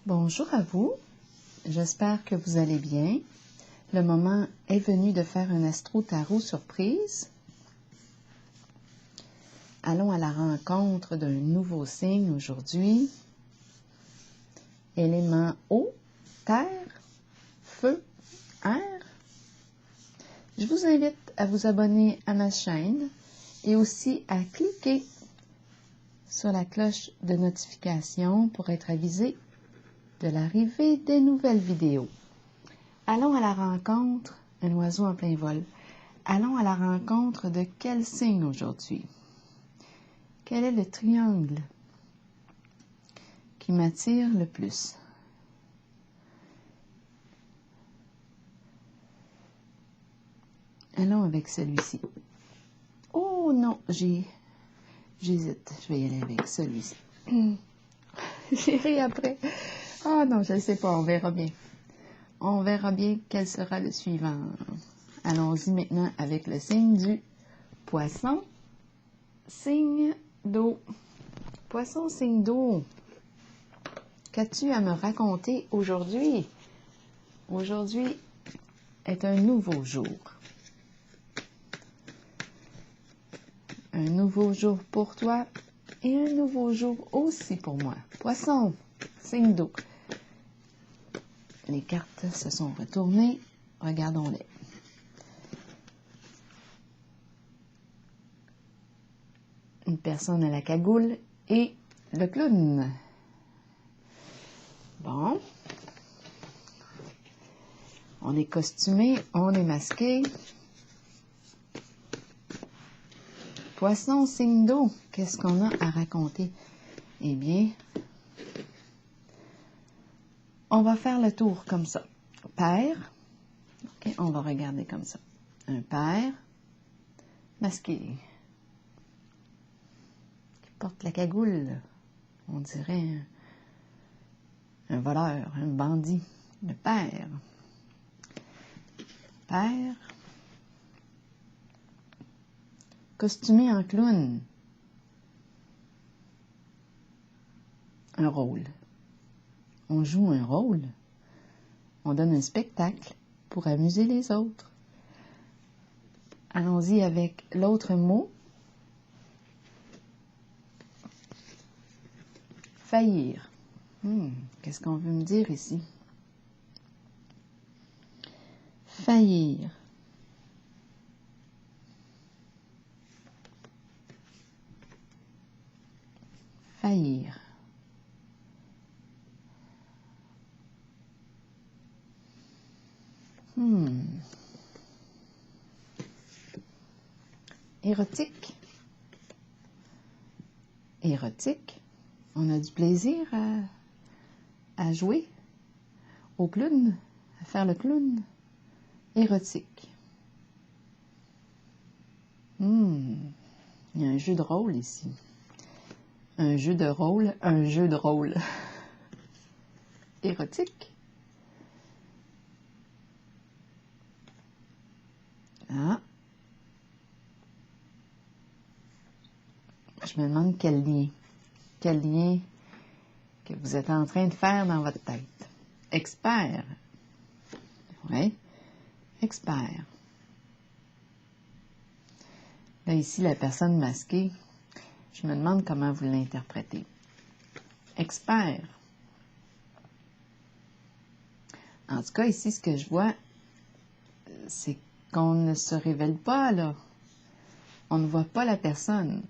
Bonjour à vous, j'espère que vous allez bien. Le moment est venu de faire un astro-tarot surprise. Allons à la rencontre d'un nouveau signe aujourd'hui. Éléments eau, terre, feu, air. Je vous invite à vous abonner à ma chaîne et aussi à cliquer sur la cloche de notification pour être avisé de l'arrivée des nouvelles vidéos. Allons à la rencontre, un oiseau en plein vol. Allons à la rencontre de quel signe aujourd'hui? Quel est le triangle qui m'attire le plus? Allons avec celui-ci. Oh non, j'hésite. Je vais y aller avec celui-ci. J'ai ri après. Oh non, je ne sais pas, on verra bien. On verra bien quel sera le suivant. Allons-y maintenant avec le signe du poisson. Signe d'eau. Poisson, signe d'eau. Qu'as-tu à me raconter aujourd'hui? Aujourd'hui est un nouveau jour. Un nouveau jour pour toi et un nouveau jour aussi pour moi. Poisson, signe d'eau. Les cartes se sont retournées. Regardons-les. Une personne à la cagoule et le clown. Bon. On est costumé, on est masqué. Poisson, signe d'eau. Qu'est-ce qu'on a à raconter? Eh bien, on va faire le tour comme ça. Père. Okay, on va regarder comme ça. Un père masqué. Qui porte la cagoule. On dirait un voleur, un bandit. Le père. Père. Costumé en clown. Un rôle. On joue un rôle. On donne un spectacle pour amuser les autres. Allons-y avec l'autre mot. Faillir. Qu'est-ce qu'on veut me dire ici? Faillir. Faillir. Érotique. Érotique. On a du plaisir à jouer au clown, à faire le clown. Érotique. Il y a un jeu de rôle ici. Un jeu de rôle, un jeu de rôle. Érotique. Ah. Je me demande quel lien que vous êtes en train de faire dans votre tête. Expert. Oui, expert. Là, ici, la personne masquée, je me demande comment vous l'interprétez. Expert. En tout cas, ici, ce que je vois, c'est qu'on ne se révèle pas, là. On ne voit pas la personne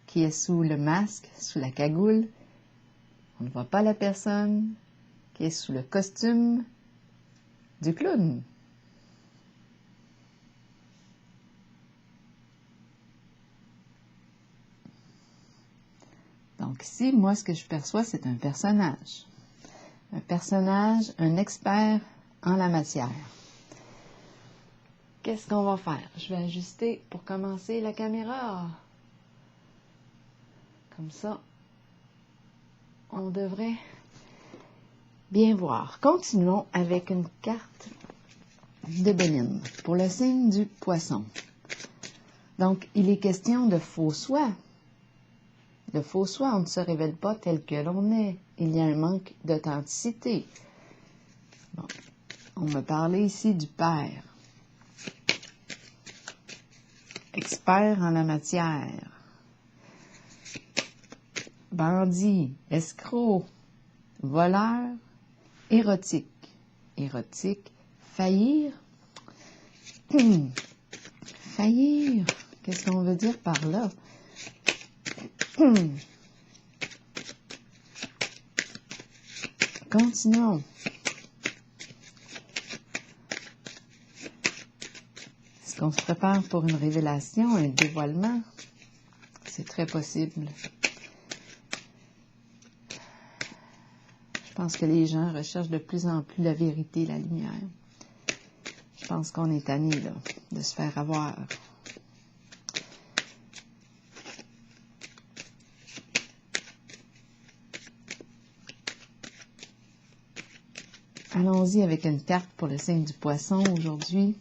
qui est sous le masque, sous la cagoule. On ne voit pas la personne qui est sous le costume du clown. Donc ici, moi, ce que je perçois, c'est un personnage. Un personnage, un expert en la matière. Qu'est-ce qu'on va faire? Je vais ajuster pour commencer la caméra. Comme ça, on devrait bien voir. Continuons avec une carte de Béline pour le signe du poisson. Donc, il est question de faux soi, de faux soi, on ne se révèle pas tel que l'on est. Il y a un manque d'authenticité. Bon, on me parlait ici du père. Expert en la matière. Bandit, escroc, voleur, érotique. Érotique, faillir. Faillir, qu'est-ce qu'on veut dire par là? Continuons. Est-ce qu'on se prépare pour une révélation, un dévoilement? C'est très possible. Je pense que les gens recherchent de plus en plus la vérité, la lumière. Je pense qu'on est tanné, là, de se faire avoir. Allons-y avec une carte pour le signe du poisson aujourd'hui.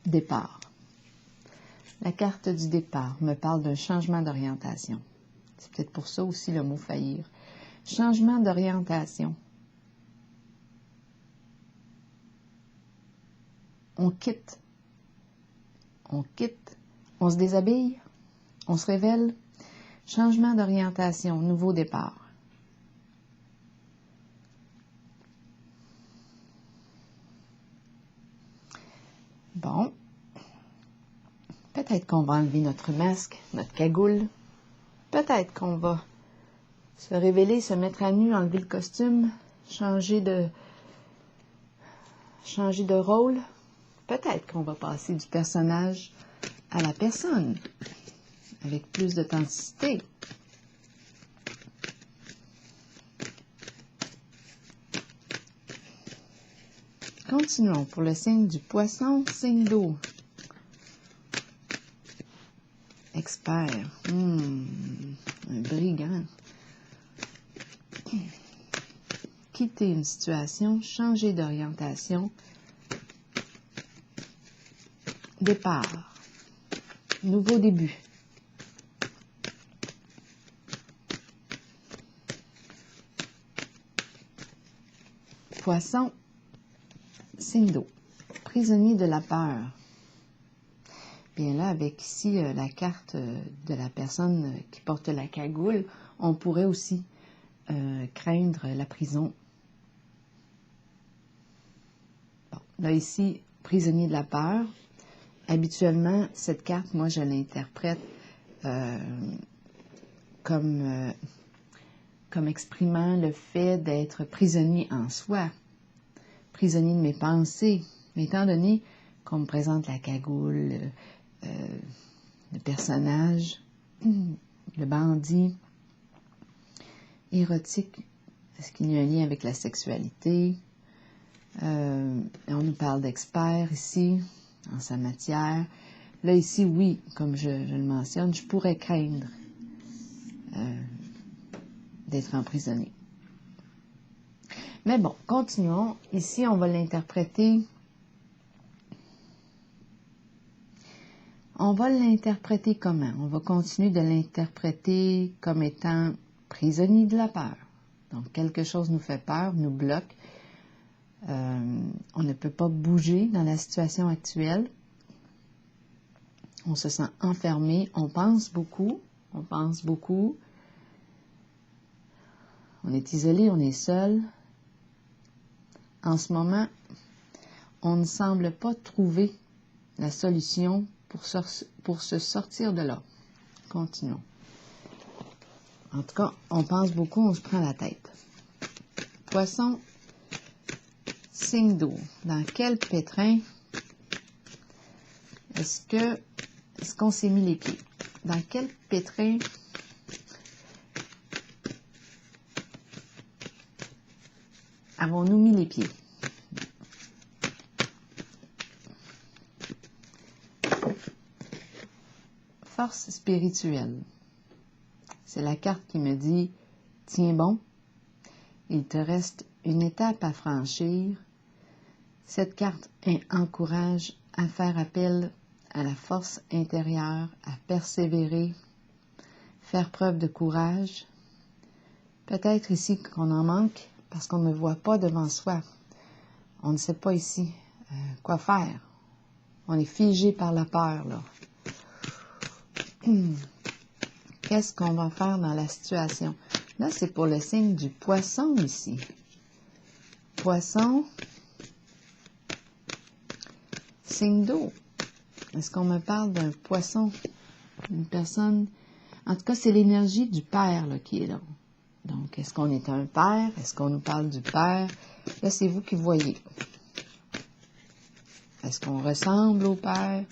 Départ. La carte du départ me parle d'un changement d'orientation. C'est peut-être pour ça aussi le mot faillir. Changement d'orientation. On quitte, on se déshabille, on se révèle. Changement d'orientation, nouveau départ. Bon, peut-être qu'on va enlever notre masque, notre cagoule. Peut-être qu'on va se révéler, se mettre à nu, enlever le costume, changer de rôle. Peut-être qu'on va passer du personnage à la personne, avec plus d'authenticité. Continuons pour le signe du poisson, signe d'eau. Expert, un brigand. Quitter une situation, changer d'orientation. Départ, nouveau début. Poisson, signe d'eau. Prisonnier de la peur. Bien là, avec ici la carte de la personne qui porte la cagoule, on pourrait aussi craindre la prison. Bon, là ici, prisonnier de la peur. Habituellement, cette carte, moi, je l'interprète comme exprimant le fait d'être prisonnier en soi, prisonnier de mes pensées. Mais étant donné qu'on me présente la cagoule, le personnage, le bandit, érotique, est-ce qu'il y a un lien avec la sexualité? On nous parle d'expert ici, en sa matière. Là, ici, oui, comme je le mentionne, je pourrais craindre d'être emprisonné. Mais bon, continuons. Ici, on va l'interpréter. On va l'interpréter comment? On va continuer de l'interpréter comme étant prisonnier de la peur. Donc, quelque chose nous fait peur, nous bloque. On ne peut pas bouger dans la situation actuelle. On se sent enfermé, on pense beaucoup. On est isolé, on est seul. En ce moment, on ne semble pas trouver la solution pour se sortir de là. Continuons. En tout cas, on pense beaucoup, on se prend la tête. Poisson, signe d'eau. Dans quel pétrin est-ce qu'on s'est mis les pieds? Dans quel pétrin avons-nous mis les pieds? Force spirituelle. C'est la carte qui me dit, tiens bon, il te reste une étape à franchir. Cette carte encourage à faire appel à la force intérieure, à persévérer. faire preuve de courage. Peut-être ici qu'on en manque parce qu'on ne voit pas devant soi. On ne sait pas ici quoi faire. On est figé par la peur, là. Qu'est-ce qu'on va faire dans la situation? Là, c'est pour le signe du poisson ici. Poisson, signe d'eau. Est-ce qu'on me parle d'un poisson? Une personne... En tout cas, c'est l'énergie du père là, qui est là. Donc, est-ce qu'on est un père? Est-ce qu'on nous parle du père? Là, c'est vous qui voyez. Est-ce qu'on ressemble au père?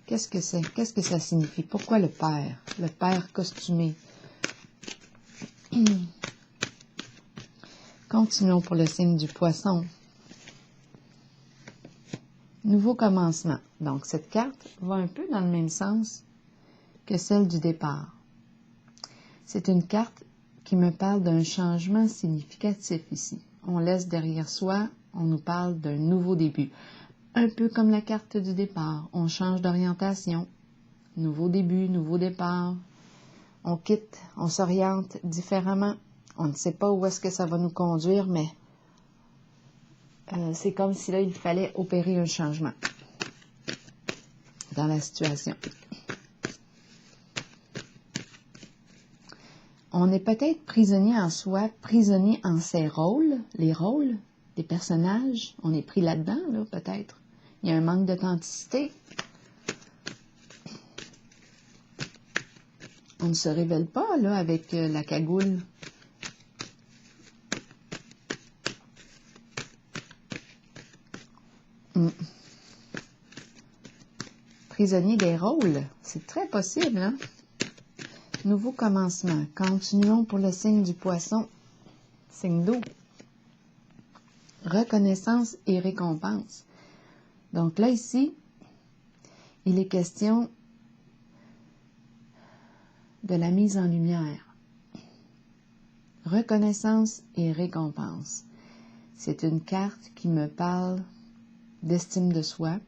Qu'est-ce que c'est? Qu'est-ce que ça signifie? Pourquoi le père? Le père costumé. Continuons pour le signe du poisson. Nouveau commencement. Donc, cette carte va un peu dans le même sens que celle du départ. C'est une carte qui me parle d'un changement significatif ici. On laisse derrière soi, on nous parle d'un nouveau début. Un peu comme la carte du départ. On change d'orientation. Nouveau début, nouveau départ. On quitte, on s'oriente différemment. On ne sait pas où est-ce que ça va nous conduire, mais c'est comme si là, il fallait opérer un changement dans la situation. On est peut-être prisonnier en soi, prisonnier en ses rôles, les rôles des personnages. On est pris là-dedans, là, peut-être. Il y a un manque d'authenticité. On ne se révèle pas, là, avec la cagoule. Prisonnier des rôles, c'est très possible, hein? Nouveau commencement. Continuons pour le signe du poisson, signe d'eau. Reconnaissance et récompense. Donc là, ici, il est question de la mise en lumière. Reconnaissance et récompense. C'est une carte qui me parle d'estime de soi.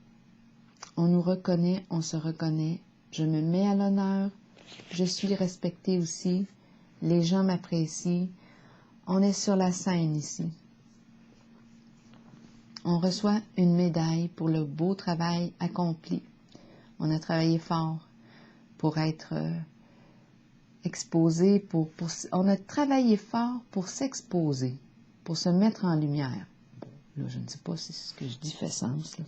On nous reconnaît, on se reconnaît. Je me mets à l'honneur. Je suis respectée aussi. Les gens m'apprécient. On est sur la scène ici. On reçoit une médaille pour le beau travail accompli. On a travaillé fort pour être exposé, on a travaillé fort pour s'exposer, pour se mettre en lumière. Là, je ne sais pas si ce que je dis fait sens, là.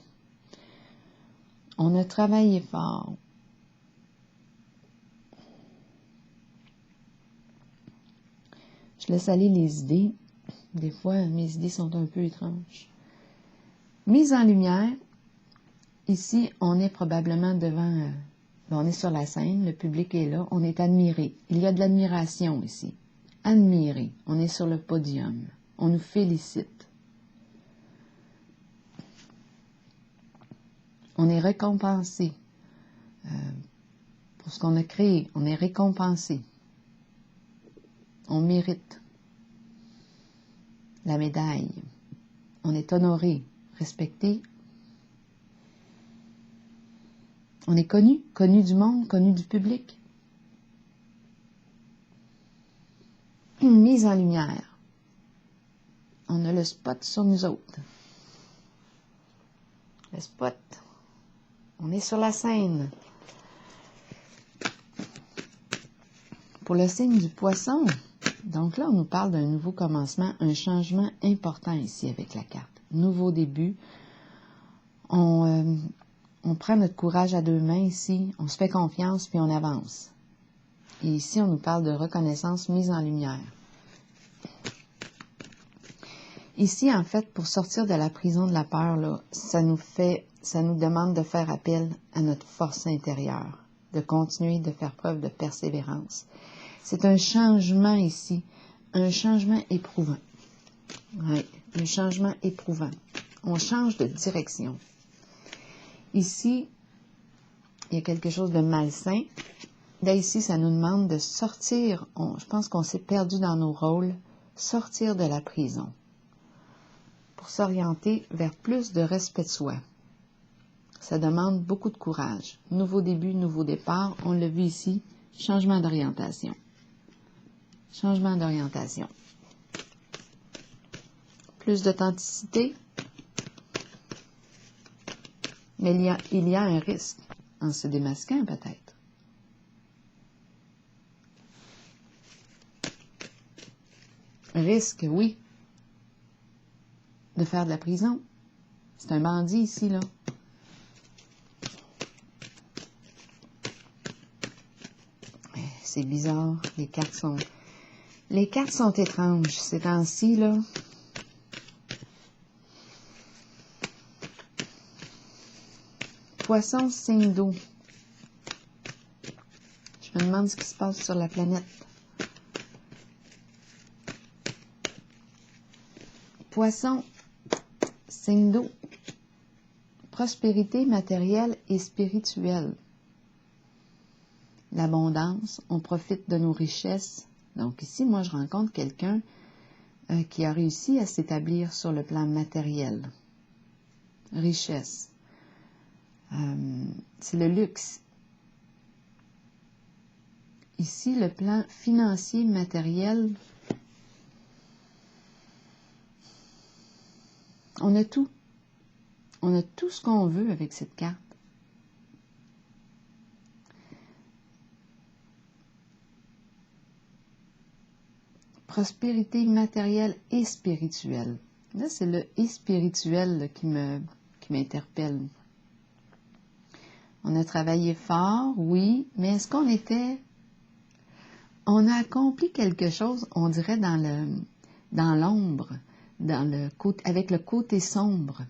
On a travaillé fort. Je laisse aller les idées. Des fois, mes idées sont un peu étranges. Mise en lumière. Ici, on est probablement devant... on est sur la scène, le public est là, on est admiré. Il y a de l'admiration ici. Admiré. On est sur le podium. On nous félicite. On est récompensé pour ce qu'on a créé. On est récompensé. On mérite la médaille. On est honoré, respecté. On est connu du monde, connu du public. Une mise en lumière. On a le spot sur nous autres. Le spot. On est sur la scène. Pour le signe du poisson, donc là, on nous parle d'un nouveau commencement, un changement important ici avec la carte. Nouveau début. On prend notre courage à deux mains ici, on se fait confiance, puis on avance. Et ici, on nous parle de reconnaissance, mise en lumière. Ici, en fait, pour sortir de la prison de la peur, là, ça nous demande de faire appel à notre force intérieure, de continuer de faire preuve de persévérance. C'est un changement ici, un changement éprouvant. Oui, un changement éprouvant. On change de direction. Ici, il y a quelque chose de malsain. Là, ici, ça nous demande de sortir. Je pense qu'on s'est perdu dans nos rôles. Sortir de la prison. Pour s'orienter vers plus de respect de soi. Ça demande beaucoup de courage. Nouveau début, nouveau départ. On l'a vu ici. Changement d'orientation. Changement d'orientation. Plus d'authenticité. Mais il y a un risque en se démasquant peut-être. Risque, oui, de faire de la prison. C'est un bandit ici, là. C'est bizarre, les cartes sont étranges ces temps-ci, là. Poisson, signe d'eau. Je me demande ce qui se passe sur la planète. Poisson, signe d'eau. Prospérité matérielle et spirituelle. L'abondance, on profite de nos richesses. Donc ici, moi, je rencontre quelqu'un qui a réussi à s'établir sur le plan matériel. Richesse. C'est le luxe. Ici, le plan financier, matériel, on a tout. On a tout ce qu'on veut avec cette carte. Prospérité matérielle et spirituelle. Là, c'est le « et spirituel » là, qui m'interpelle. On a travaillé fort, oui, mais est-ce qu'on était... On a accompli quelque chose, on dirait, dans l'ombre, avec le côté sombre,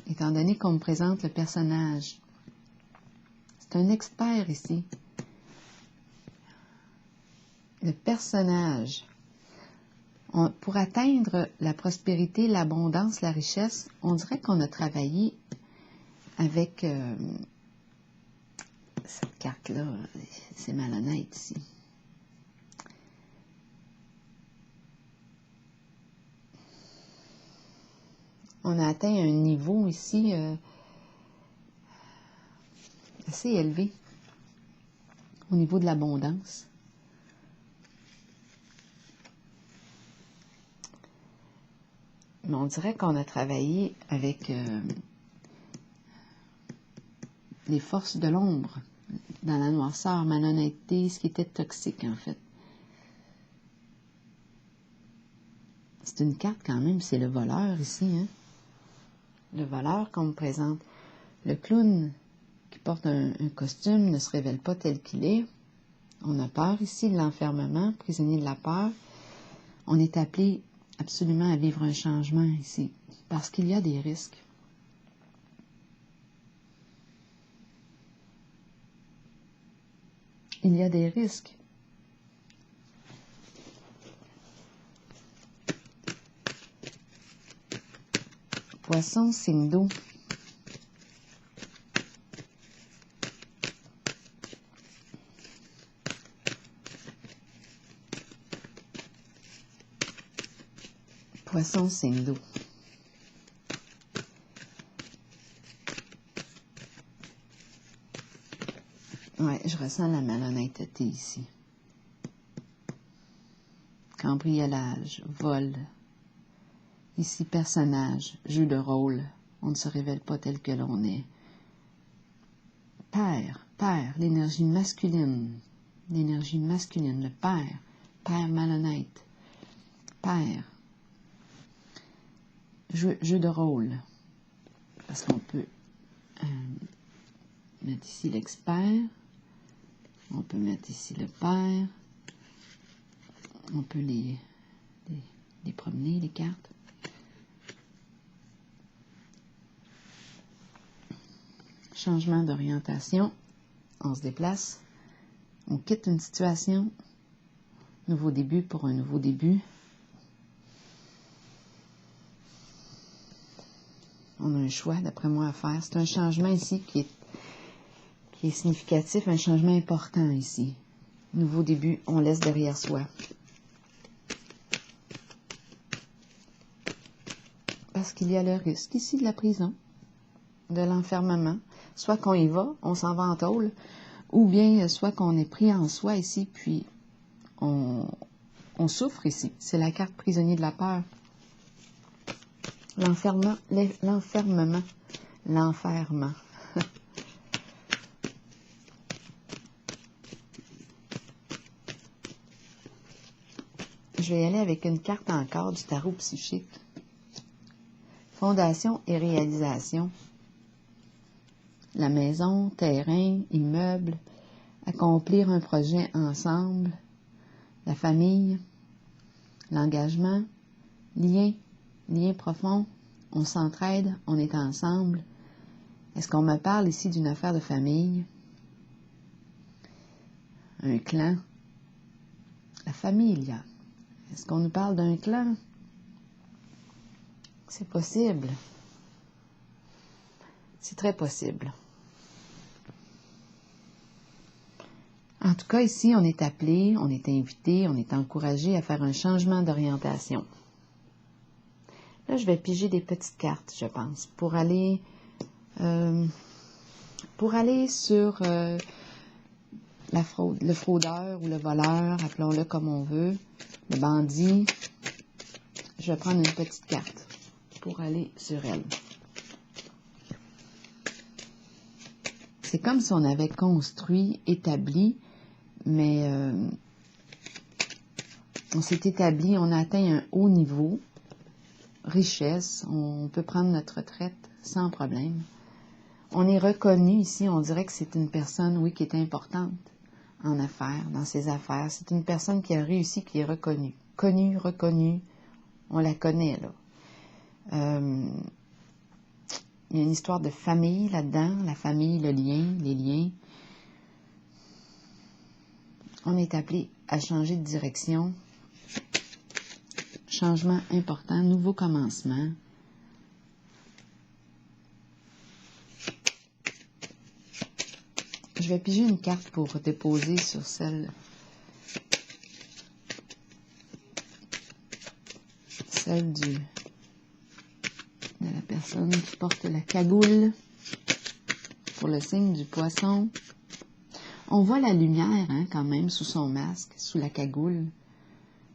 étant donné qu'on me présente le personnage. C'est un expert ici. Le personnage. Pour atteindre la prospérité, l'abondance, la richesse, on dirait qu'on a travaillé avec cette carte-là. C'est malhonnête ici. On a atteint un niveau ici assez élevé au niveau de l'abondance. Mais on dirait qu'on a travaillé avec les forces de l'ombre, dans la noirceur, malhonnêteté, ce qui était toxique en fait. C'est une carte quand même, c'est le voleur ici, hein? Le voleur qu'on me présente. Le clown qui porte un costume ne se révèle pas tel qu'il est. On a peur ici de l'enfermement, prisonnier de la peur. On est appelé absolument à vivre un changement ici, parce qu'il y a des risques. Il y a des risques. Poisson, signe d'eau. Poisson, signe d'eau. Ouais, je ressens la malhonnêteté ici. Cambriolage, vol. Ici, personnage, jeu de rôle. On ne se révèle pas tel que l'on est. Père, l'énergie masculine. L'énergie masculine, le père malhonnête. Père. Jeu de rôle. Parce qu'on peut mettre ici l'expert. On peut mettre ici le père. On peut les promener, les cartes. Changement d'orientation. On se déplace. On quitte une situation. Nouveau début pour un nouveau début. On a un choix, d'après moi, à faire. C'est un changement ici qui est significatif, un changement important ici. Nouveau début, on laisse derrière soi. Parce qu'il y a le risque ici de la prison, de l'enfermement. Soit qu'on y va, on s'en va en tôle, ou bien soit qu'on est pris en soi ici, puis on On souffre ici. C'est la carte prisonnier de la peur. L'enfermement. L'enfermement. Je vais y aller avec une carte encore du tarot psychique. Fondation et réalisation. La maison, terrain, immeuble, accomplir un projet ensemble, la famille, l'engagement, lien profond, on s'entraide, on est ensemble. Est-ce qu'on me parle ici d'une affaire de famille? Un clan? La famille. Est-ce qu'on nous parle d'un clan? C'est possible. C'est très possible. En tout cas, ici, on est appelé, on est invité, on est encouragé à faire un changement d'orientation. Là, je vais piger des petites cartes, je pense, pour aller sur la fraude, le fraudeur ou le voleur, appelons-le comme on veut, le bandit. Je vais prendre une petite carte pour aller sur elle. C'est comme si on avait construit, établi, mais on s'est établi, on a atteint un haut niveau, richesse, on peut prendre notre retraite sans problème. On est reconnu ici, on dirait que c'est une personne, oui, qui est importante en affaires, dans ses affaires. C'est une personne qui a réussi, qui est reconnue. Connue, reconnue, on la connaît, là. Il y a une histoire de famille là-dedans, la famille, le lien, les liens. On est appelé à changer de direction. Changement important, nouveau commencement. Je vais piger une carte pour déposer sur celle de la personne qui porte la cagoule pour le signe du poisson. On voit la lumière, quand même, sous son masque, sous la cagoule.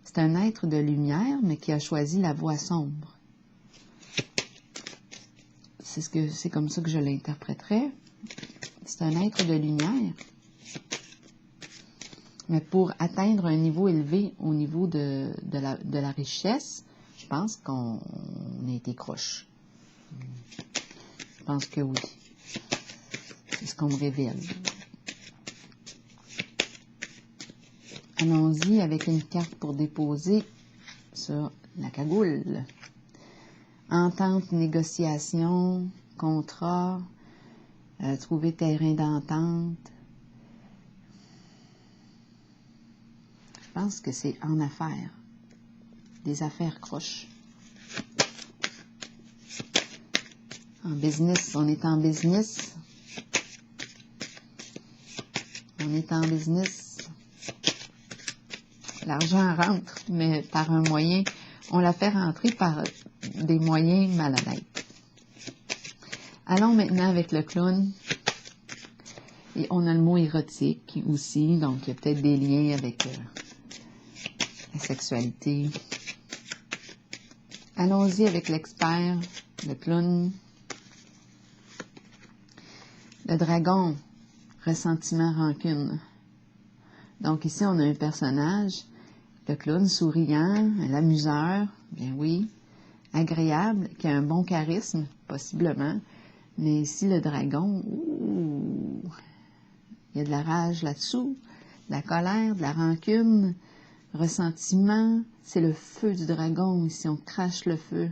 C'est un être de lumière, mais qui a choisi la voie sombre. C'est comme ça que je l'interpréterais. C'est un être de lumière. Mais pour atteindre un niveau élevé au niveau de la richesse, je pense qu'on a été croche. Je pense que oui. C'est ce qu'on me révèle. Allons-y avec une carte pour déposer sur la cagoule. Entente, négociation, contrat, trouver terrain d'entente. Je pense que c'est en affaires. Des affaires croches. En business, on est en business. On est en business. L'argent rentre, mais par un moyen, on la fait rentrer par des moyens malhonnêtes. Allons maintenant avec le clown. Et on a le mot érotique aussi, donc il y a peut-être des liens avec la sexualité. Allons-y avec l'expert, le clown. Le dragon, ressentiment, rancune. Donc ici, on a un personnage, le clown souriant, l'amuseur, bien oui, agréable, qui a un bon charisme, possiblement. Mais ici, le dragon, il y a de la rage là-dessous, de la colère, de la rancune, ressentiment. C'est le feu du dragon, ici, on crache le feu.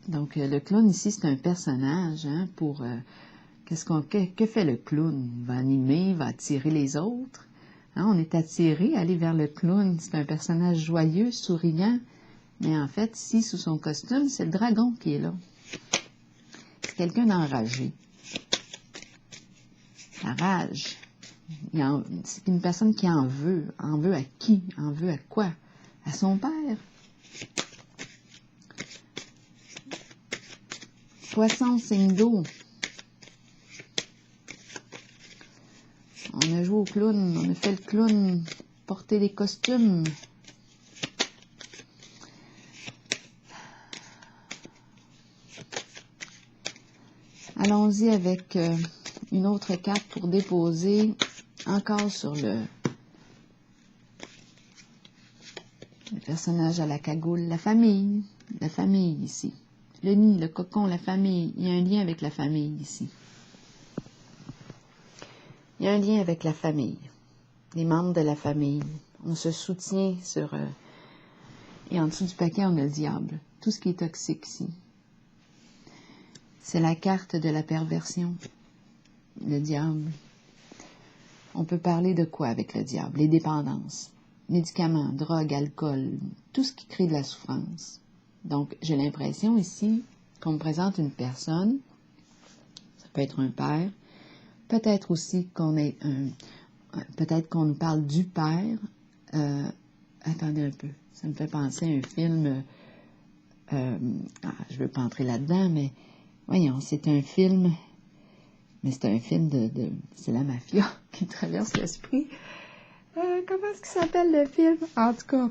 Donc, le clown ici, c'est un personnage, pour... que fait le clown? Il va animer, il va attirer les autres. On est attiré à aller vers le clown. C'est un personnage joyeux, souriant. Mais en fait, ici, sous son costume, c'est le dragon qui est là. C'est quelqu'un d'enragé. La rage. C'est une personne qui en veut. En veut à qui? En veut à quoi? À son père. Poisson, signe d'eau. On a joué au clown, on a fait le clown, porter des costumes. Allons-y avec une autre carte pour déposer encore sur le personnage à la cagoule. La famille ici. Le nid, le cocon, la famille. Il y a un lien avec la famille ici. Il y a un lien avec la famille. Les membres de la famille. On se soutient sur... et en dessous du paquet, on a le diable. Tout ce qui est toxique ici. C'est la carte de la perversion. Le diable. On peut parler de quoi avec le diable? Les dépendances. Médicaments, drogue, alcool. Tout ce qui crée de la souffrance. Donc, j'ai l'impression ici qu'on me présente une personne. Ça peut être un père. Peut-être aussi qu'on est peut-être qu'on nous parle du père. Attendez un peu. Ça me fait penser à un film. Je ne veux pas entrer là-dedans, mais voyons, c'est un film. Mais c'est un film c'est la mafia qui traverse l'esprit. Comment est-ce qu'il s'appelle le film? En tout cas,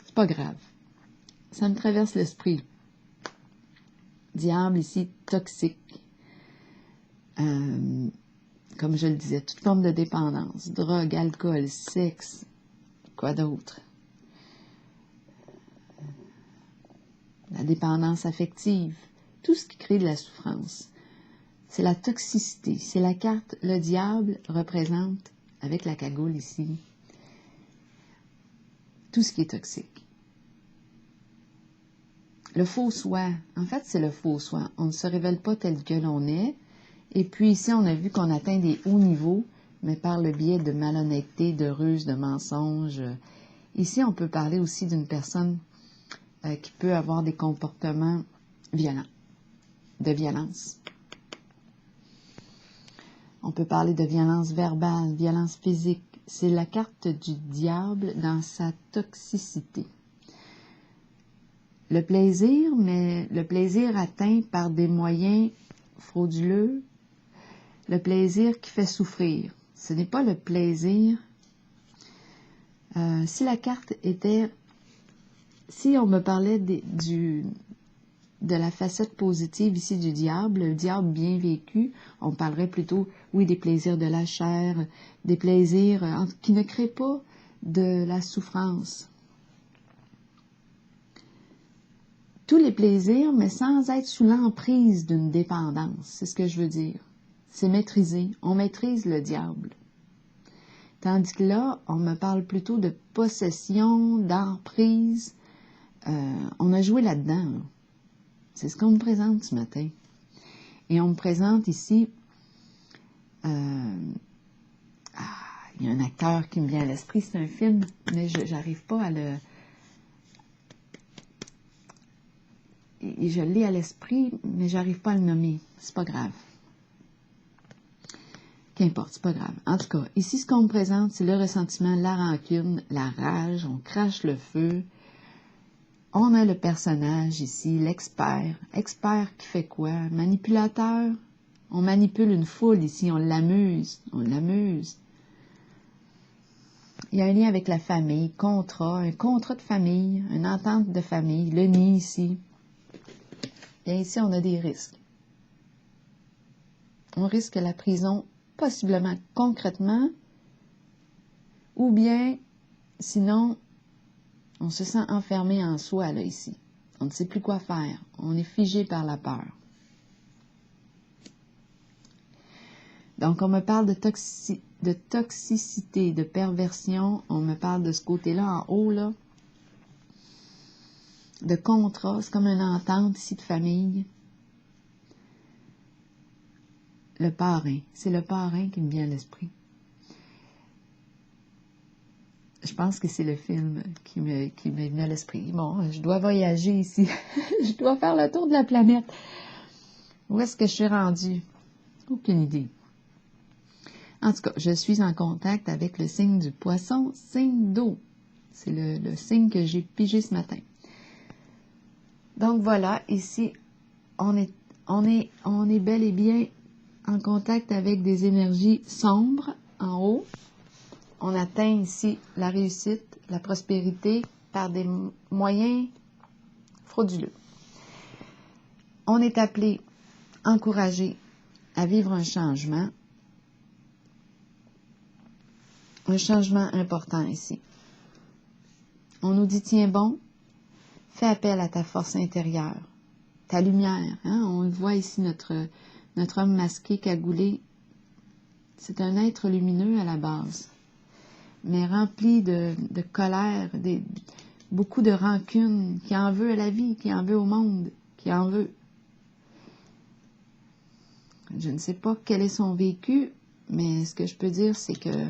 c'est pas grave. Ça me traverse l'esprit. Diable ici, toxique. Comme je le disais, toute forme de dépendance. Drogue, alcool, sexe. Quoi d'autre? La dépendance affective. Tout ce qui crée de la souffrance. C'est la toxicité. C'est la carte. Le diable représente, avec la cagoule ici, tout ce qui est toxique. Le faux soi. En fait, c'est le faux soi. On ne se révèle pas tel que l'on est. Et puis ici, on a vu qu'on atteint des hauts niveaux, mais par le biais de malhonnêteté, de ruse, de mensonges. Ici, on peut parler aussi d'une personne qui peut avoir des comportements violents, de violence. On peut parler de violence verbale, violence physique. C'est la carte du diable dans sa toxicité. Le plaisir, mais le plaisir atteint par des moyens frauduleux, le plaisir qui fait souffrir. Ce n'est pas le plaisir. Si la carte était... Si on me parlait de la facette positive ici du diable, le diable bien vécu, on parlerait plutôt, oui, des plaisirs de la chair, des plaisirs qui ne créent pas de la souffrance. Tous les plaisirs, mais sans être sous l'emprise d'une dépendance, c'est ce que je veux dire. C'est maîtriser. On maîtrise le diable. Tandis que là, on me parle plutôt de possession, d'emprise. On a joué là-dedans. Là. C'est ce qu'on me présente ce matin. Et on me présente ici... il y a un acteur qui me vient à l'esprit. C'est un film, mais je n'arrive pas à le... Et je l'ai à l'esprit, mais j'arrive pas à le nommer. C'est pas grave. Qu'importe, c'est pas grave. En tout cas, ici, ce qu'on me présente, c'est le ressentiment, la rancune, la rage, on crache le feu. On a le personnage ici, l'expert. Expert qui fait quoi? Manipulateur. On manipule une foule ici, on l'amuse. On l'amuse. Il y a un lien avec la famille, contrat, un contrat de famille, une entente de famille, le nid ici. Bien ici, on a des risques. On risque la prison, possiblement concrètement, ou bien, sinon, on se sent enfermé en soi, là, ici. On ne sait plus quoi faire. On est figé par la peur. Donc, on me parle de toxicité, de perversion. On me parle de ce côté-là, en haut, là. De contrat, c'est comme une entente ici de famille. Le parrain, c'est le parrain qui me vient à l'esprit. Je pense que c'est le film qui m'est venu à l'esprit. Bon, je dois voyager ici. Je dois faire le tour de la planète. Où est-ce que je suis rendue? Aucune idée. En tout cas, je suis en contact avec le signe du poisson, signe d'eau. C'est le signe que j'ai pigé ce matin. Donc voilà, ici, on est bel et bien en contact avec des énergies sombres, en haut. On atteint ici la réussite, la prospérité par des moyens frauduleux. On est appelé, encouragé à vivre un changement important ici. On nous dit, tiens bon, fais appel à ta force intérieure, ta lumière. Hein? On le voit ici, notre homme masqué, cagoulé. C'est un être lumineux à la base, mais rempli de colère, beaucoup de rancune, qui en veut à la vie, qui en veut au monde, qui en veut. Je ne sais pas quel est son vécu, mais ce que je peux dire, c'est que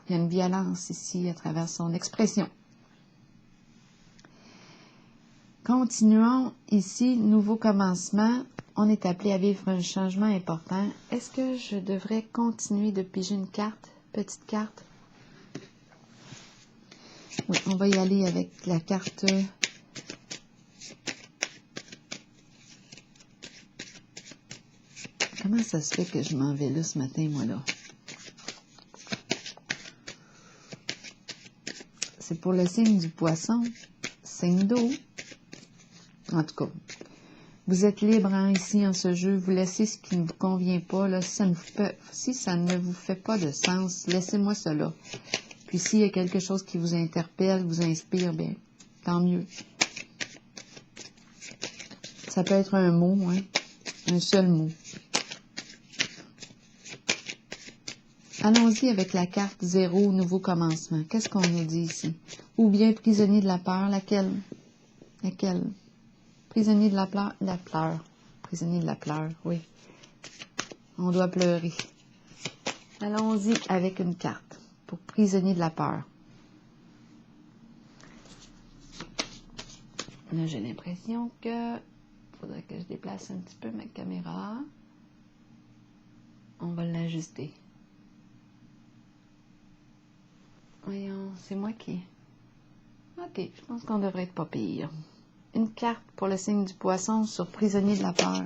il y a une violence ici à travers son expression. Continuons ici, nouveau commencement. On est appelé à vivre un changement important. Est-ce que je devrais continuer de piger une carte, petite carte? Oui, on va y aller avec la carte. Comment ça se fait que je m'en vais là ce matin, moi, là? C'est pour le signe du poisson, signe d'eau. En tout cas, vous êtes libre hein, ici en ce jeu. Vous laissez ce qui ne vous convient pas. Là, si ça ne vous fait pas de sens, laissez-moi cela. Puis s'il y a quelque chose qui vous interpelle, vous inspire, bien, tant mieux. Ça peut être un mot, hein, un seul mot. Allons-y avec la carte 0, nouveau commencement. Qu'est-ce qu'on nous dit ici? Ou bien prisonnier de la peur, laquelle? Laquelle? Prisonnier de la pleur. Prisonnier de la pleur, oui. On doit pleurer. Allons-y avec une carte pour prisonnier de la peur. Là, j'ai l'impression que faudrait que je déplace un petit peu ma caméra. On va l'ajuster. Voyons, c'est moi qui... Ok, je pense qu'on devrait être pas pire. Une carte pour le signe du poisson sur prisonnier de la peur.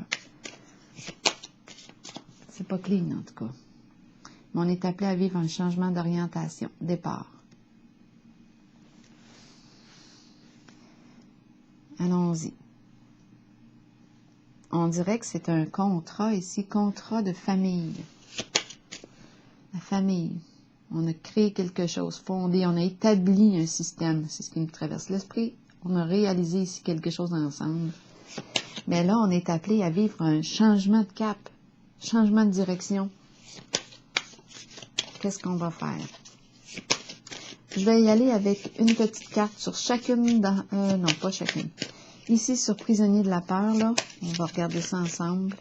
C'est pas clean, en tout cas. Mais on est appelé à vivre un changement d'orientation, départ. Allons-y. On dirait que c'est un contrat ici, contrat de famille. La famille. On a créé quelque chose, fondé, on a établi un système. C'est ce qui nous traverse l'esprit. On a réalisé ici quelque chose ensemble. Mais là, on est appelé à vivre un changement de cap, changement de direction. Qu'est-ce qu'on va faire? Je vais y aller avec une petite carte sur chacune, non, pas chacune. Ici, sur prisonnier de la peur, là, on va regarder ça ensemble.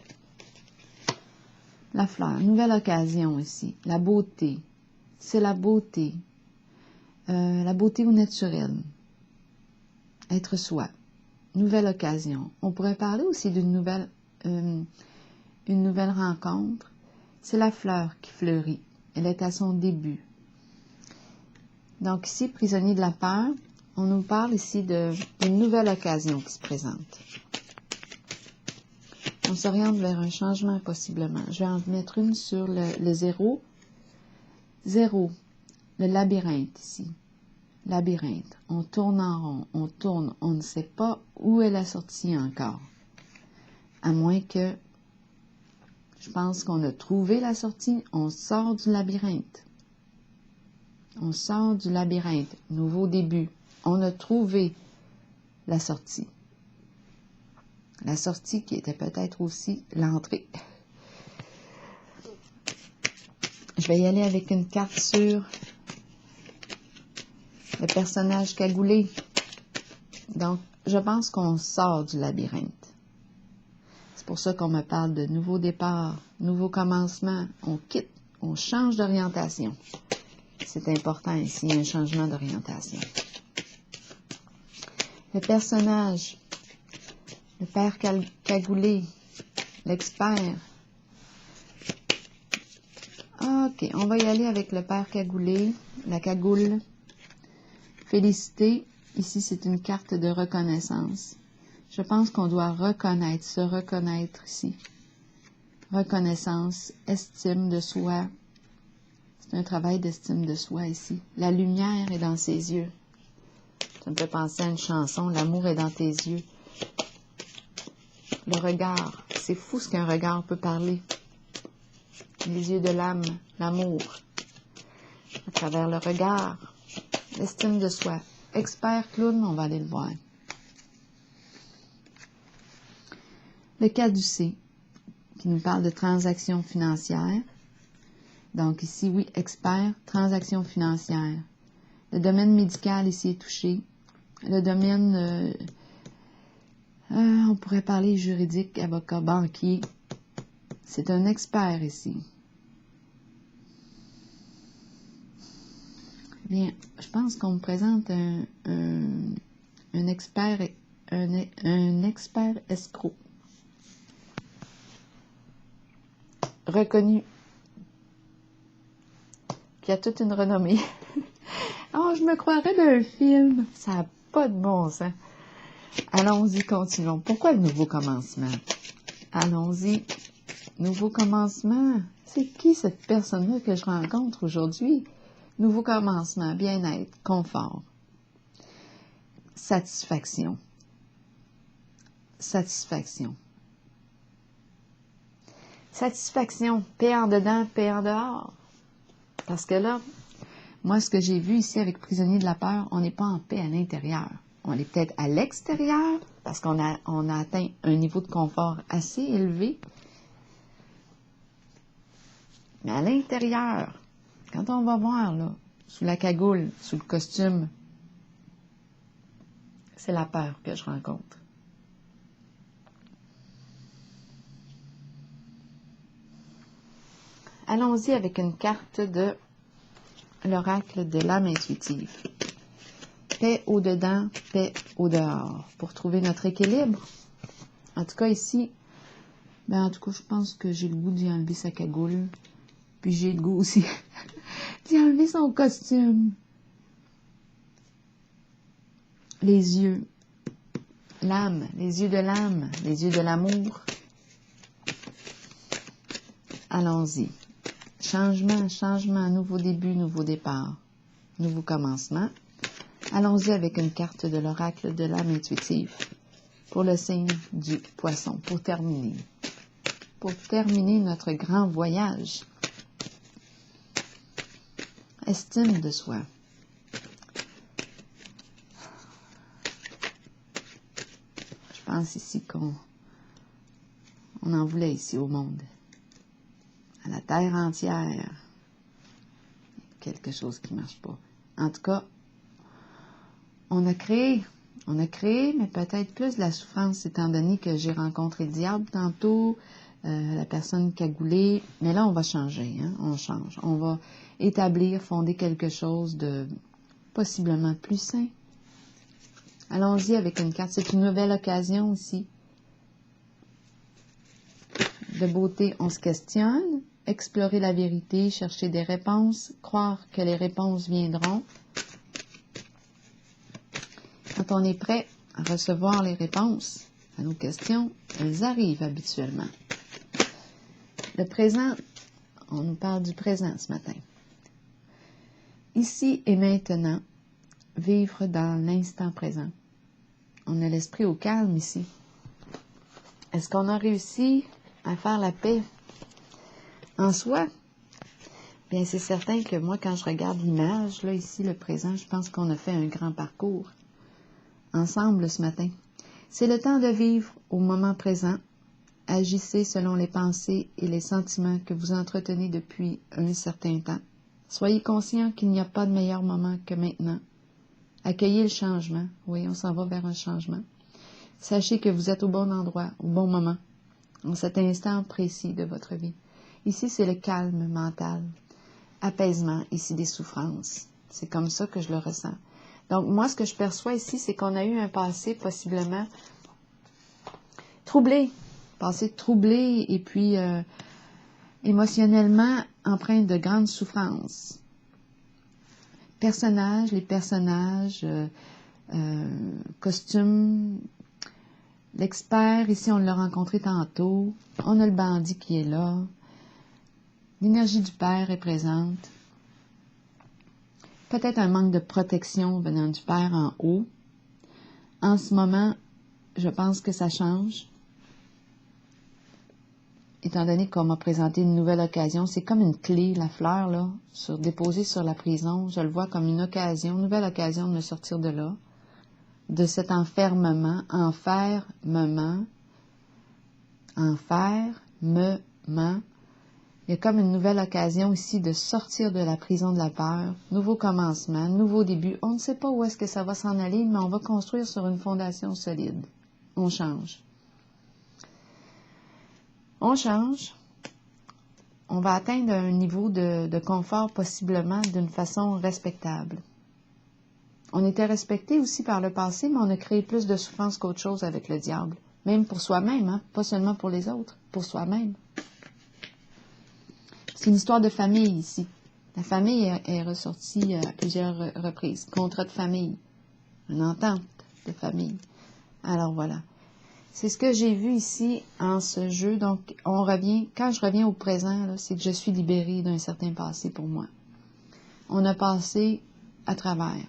La fleur, nouvelle occasion ici, la beauté. C'est la beauté au naturel, être soi, nouvelle occasion. On pourrait parler aussi d'une nouvelle rencontre. C'est la fleur qui fleurit, elle est à son début. Donc ici, prisonnier de la peur, on nous parle ici d'une nouvelle occasion qui se présente. On s'oriente vers un changement possiblement. Je vais en mettre une sur le 0. 0, le labyrinthe ici. Labyrinthe. On tourne en rond, on tourne, on ne sait pas où est la sortie encore. À moins que, je pense qu'on a trouvé la sortie, on sort du labyrinthe. On sort du labyrinthe, nouveau début. On a trouvé la sortie. La sortie qui était peut-être aussi l'entrée. Je vais y aller avec une carte sur le personnage cagoulé. Donc, je pense qu'on sort du labyrinthe. C'est pour ça qu'on me parle de nouveau départ, nouveau commencement. On quitte, on change d'orientation. C'est important ici, un changement d'orientation. Le personnage, le père cagoulé, l'expert. Ok, on va y aller avec le père cagoulé, la cagoule. Félicité, ici c'est une carte de reconnaissance. Je pense qu'on doit reconnaître, se reconnaître ici. Reconnaissance, estime de soi. C'est C'est un travail d'estime de soi ici. La lumière est dans ses yeux. Ça me fait penser à une chanson, l'amour est dans tes yeux. Le regard, c'est fou ce qu'un regard peut parler. Les yeux de l'âme, l'amour. À travers le regard, l'estime de soi. Expert clown, on va aller le voir. Le caducé, qui nous parle de transactions financières. Donc ici, oui, expert, transactions financières. Le domaine médical ici est touché. Le domaine, on pourrait parler juridique, avocat, banquier. C'est un expert ici. Bien, je pense qu'on me présente un expert escroc. Reconnu. Qui a toute une renommée. Oh, je me croirais d'un film. Ça n'a pas de bon sens. Allons-y, continuons. Pourquoi le nouveau commencement? Allons-y. Nouveau commencement. C'est qui cette personne-là que je rencontre aujourd'hui? Nouveau commencement, bien-être, confort. Satisfaction. Satisfaction. Satisfaction. Paix en dedans, paix en dehors. Parce que là, moi, ce que j'ai vu ici avec prisonnier de la peur, on n'est pas en paix à l'intérieur. On est peut-être à l'extérieur, parce qu'on a atteint un niveau de confort assez élevé. Mais à l'intérieur, quand on va voir, là, sous la cagoule, sous le costume, c'est la peur que je rencontre. Allons-y avec une carte de l'oracle de l'âme intuitive. Paix au dedans, paix au dehors. Pour trouver notre équilibre. En tout cas, ici, je pense que j'ai le goût d'y enlever sa cagoule. Puis j'ai le goût aussi d'y enlever son costume. Les yeux. L'âme. Les yeux de l'âme. Les yeux de l'amour. Allons-y. Changement, changement, nouveau début, nouveau départ, nouveau commencement. Allons-y avec une carte de l'oracle de l'âme intuitive pour le signe du poisson, pour terminer notre grand voyage. Estime de soi. Je pense ici qu'on en voulait ici au monde. À la terre entière. Quelque chose qui ne marche pas. En tout cas, on a créé, mais peut-être plus de la souffrance, étant donné que j'ai rencontré le diable tantôt, la personne cagoulée. Mais là, on va changer, hein? On change. On va établir, fonder quelque chose de possiblement plus sain. Allons-y avec une carte. C'est une nouvelle occasion ici. De beauté, on se questionne. Explorer la vérité, chercher des réponses, croire que les réponses viendront. Quand on est prêt à recevoir les réponses à nos questions, elles arrivent habituellement. Le présent, on nous parle du présent ce matin. Ici et maintenant, vivre dans l'instant présent. On a l'esprit au calme ici. Est-ce qu'on a réussi à faire la paix en soi? Bien, c'est certain que moi, quand je regarde l'image, là, ici, le présent, je pense qu'on a fait un grand parcours ensemble ce matin. C'est le temps de vivre au moment présent. Agissez selon les pensées et les sentiments que vous entretenez depuis un certain temps. Soyez conscient qu'il n'y a pas de meilleur moment que maintenant. Accueillez le changement. Oui, on s'en va vers un changement. Sachez que vous êtes au bon endroit, au bon moment, en cet instant précis de votre vie. Ici, c'est le calme mental, apaisement, ici des souffrances. C'est comme ça que je le ressens. Donc, moi, ce que je perçois ici, c'est qu'on a eu un passé possiblement troublé. Passé troublé et puis émotionnellement empreint de grandes souffrances. Les personnages, costumes, l'expert, ici, on l'a rencontré tantôt. On a le bandit qui est là. L'énergie du Père est présente. peut-être un manque de protection venant du Père en haut. En ce moment, je pense que ça change. Étant donné qu'on m'a présenté une nouvelle occasion, c'est comme une clé, la fleur, là, déposée sur la prison. Je le vois comme une nouvelle occasion de me sortir de là, de cet enfermement. Il y a comme une nouvelle occasion ici de sortir de la prison de la peur, nouveau commencement, nouveau début. On ne sait pas où est-ce que ça va s'en aller, mais on va construire sur une fondation solide. On change. On change. On va atteindre un niveau de confort possiblement d'une façon respectable. On était respecté aussi par le passé, mais on a créé plus de souffrance qu'autre chose avec le diable. Même pour soi-même, hein? Pas seulement pour les autres, pour soi-même. C'est une histoire de famille ici. La famille est ressortie à plusieurs reprises. Contrat de famille, une entente de famille. Alors voilà. C'est ce que j'ai vu ici en ce jeu. Donc, quand je reviens au présent, c'est que je suis libérée d'un certain passé pour moi. On a passé à travers,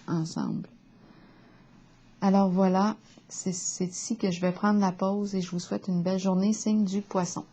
ensemble. Alors voilà, c'est ici que je vais prendre la pause et je vous souhaite une belle journée, signe du Poisson.